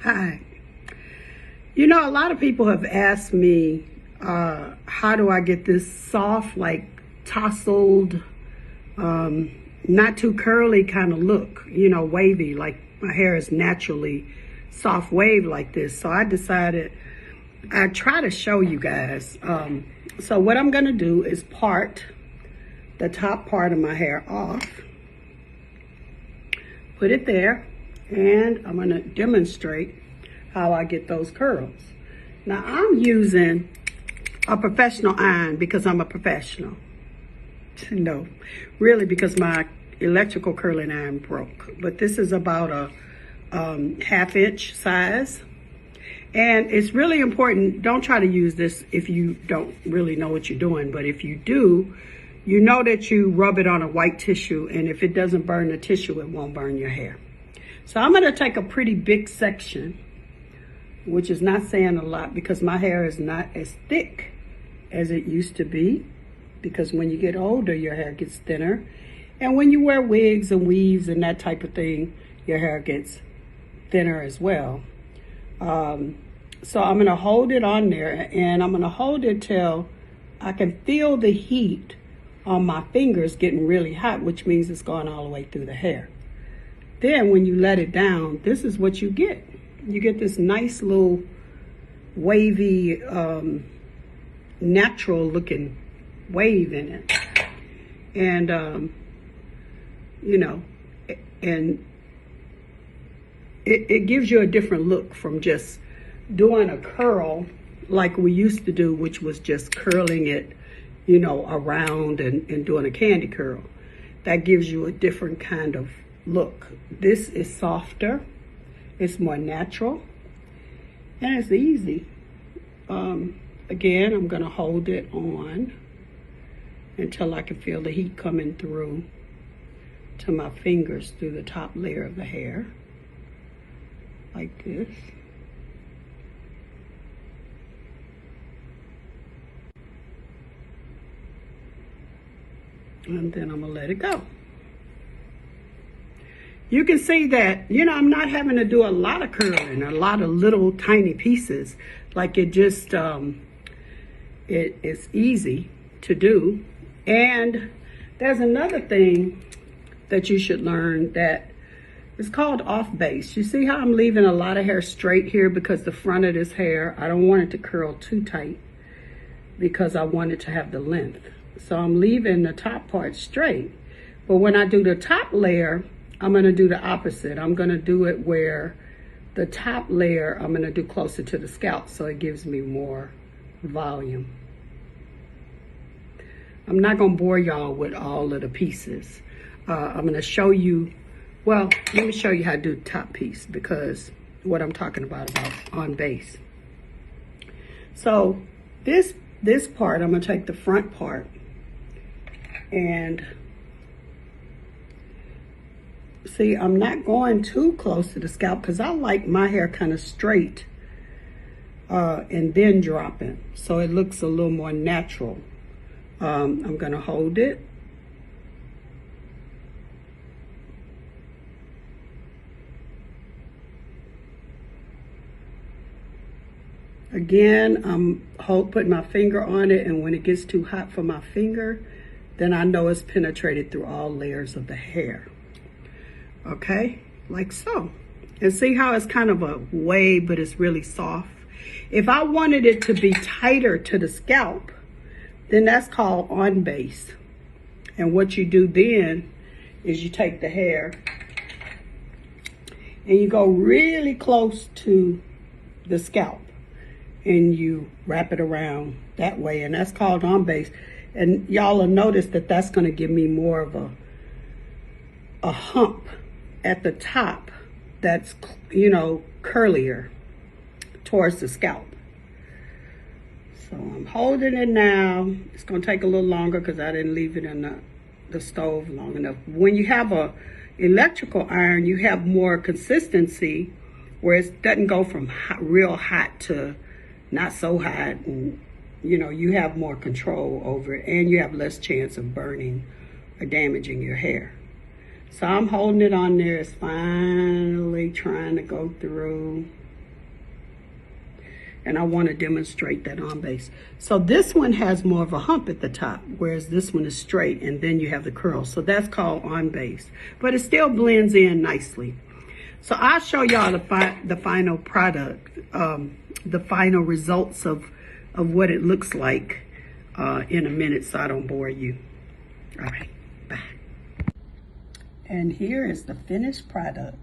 Hi. You know, a lot of people have asked me, how do I get this soft, like tousled, not too curly kind of look, wavy, like my hair is naturally soft wave like this. So I decided I'd try to show you guys. So what I'm gonna do is part the top part of my hair off, put it there, and I'm gonna demonstrate how I get those curls. Now I'm using a professional iron because I'm a professional. No, really because my electrical curling iron broke. But this is about a 1/2 inch size. And it's really important, don't try to use this if you don't really know what you're doing. But if you do, you know that you rub it on a white tissue, and if it doesn't burn the tissue, it won't burn your hair. So I'm gonna take a pretty big section, which is not saying a lot because my hair is not as thick as it used to be, because when you get older, your hair gets thinner. And when you wear wigs and weaves and that type of thing, your hair gets thinner as well. So I'm gonna hold it on there, and I'm gonna hold it till I can feel the heat on my fingers getting really hot, which means it's going all the way through the hair. Then when you let it down, this is what you get. You get this nice little wavy, natural looking wave in it. And, and it gives you a different look from just doing a curl like we used to do, which was just curling it, around and doing a candy curl. That gives you a different kind of look. This is softer, it's more natural, and it's easy. Again, I'm gonna hold it on until I can feel the heat coming through to my fingers through the top layer of the hair, like this. And then I'm gonna let it go. You can see that, I'm not having to do a lot of curling, a lot of little tiny pieces. Like it just, it's easy to do. And there's another thing that you should learn that is called off base. You see how I'm leaving a lot of hair straight here because the front of this hair, I don't want it to curl too tight because I want it to have the length. So I'm leaving the top part straight. But when I do the top layer, I'm gonna do the opposite. I'm gonna do it where the top layer, I'm gonna do closer to the scalp so it gives me more volume. I'm not gonna bore y'all with all of the pieces. I'm gonna show you, well, let me show you how to do the top piece, because what I'm talking about on base. So this part, I'm gonna take the front part and see, I'm not going too close to the scalp because I like my hair kind of straight and then dropping, so it looks a little more natural. I'm gonna hold it. Again, I'm putting my finger on it, and when it gets too hot for my finger, then I know it's penetrated through all layers of the hair. Okay, like so. And see how it's kind of a wave, but it's really soft. If I wanted it to be tighter to the scalp, then that's called on base. And what you do then is you take the hair and you go really close to the scalp and you wrap it around that way, and that's called on base. And y'all will notice that that's going to give me more of a hump at the top that's, curlier towards the scalp. So I'm holding it now. It's going to take a little longer because I didn't leave it in the stove long enough. When you have a electrical iron, you have more consistency where it doesn't go from real hot to not so hot, and you have more control over it, and you have less chance of burning or damaging your hair. So I'm holding it on there. It's finally trying to go through. And I want to demonstrate that on base. So this one has more of a hump at the top, whereas this one is straight, and then you have the curl. So that's called on base, but it still blends in nicely. So I'll show y'all the final product, the final results of what it looks like in a minute, so I don't bore you. All right, bye. And here is the finished product.